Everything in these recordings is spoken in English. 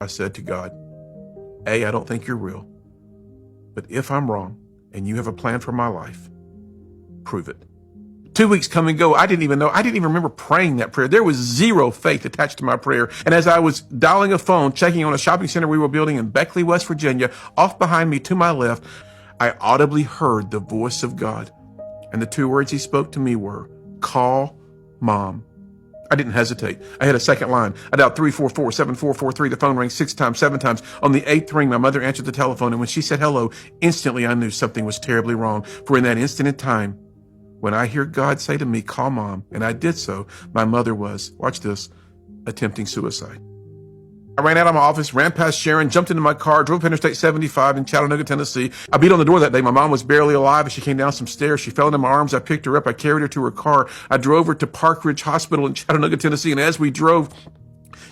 I said to God, A, I don't think you're real, but if I'm wrong and you have a plan for my life, prove it. 2 weeks come and go. I didn't even remember praying that prayer. There was zero faith attached to my prayer. And as I was dialing a phone, checking on a shopping center we were building in Beckley, West Virginia, off behind me to my left, I audibly heard the voice of God. And the two words he spoke to me were, call Mom. I didn't hesitate. I had a second line. I dialed 344-7443. The phone rang 6 times, 7 times. On the 8th ring, my mother answered the telephone. And when she said hello, instantly I knew something was terribly wrong. For in that instant in time, when I hear God say to me, call Mom, and I did so, my mother was, watch this, attempting suicide. I ran out of my office, ran past Sharon, jumped into my car, drove up Interstate 75 in Chattanooga, Tennessee. I beat on the door that day. My mom was barely alive as she came down some stairs. She fell into my arms. I picked her up. I carried her to her car. I drove her to Park Ridge Hospital in Chattanooga, Tennessee. And as we drove,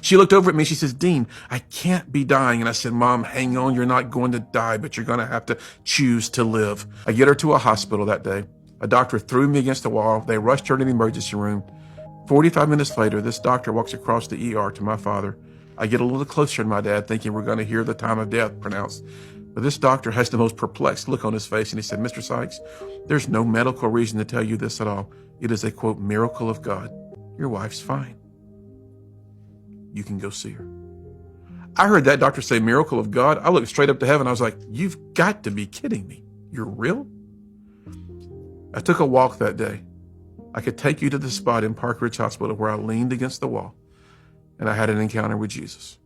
she looked over at me. She says, Dean, I can't be dying. And I said, Mom, hang on. You're not going to die, but you're going to have to choose to live. I get her to a hospital that day. A doctor threw me against the wall. They rushed her to the emergency room. 45 minutes later, this doctor walks across the ER to my father. I get a little closer to my dad, thinking we're going to hear the time of death pronounced. But this doctor has the most perplexed look on his face, and he said, Mr. Sykes, there's no medical reason to tell you this at all. It is a, quote, miracle of God. Your wife's fine. You can go see her. I heard that doctor say miracle of God. I looked straight up to heaven. I was like, you've got to be kidding me. You're real? I took a walk that day. I could take you to the spot in Park Ridge Hospital where I leaned against the wall and I had an encounter with Jesus.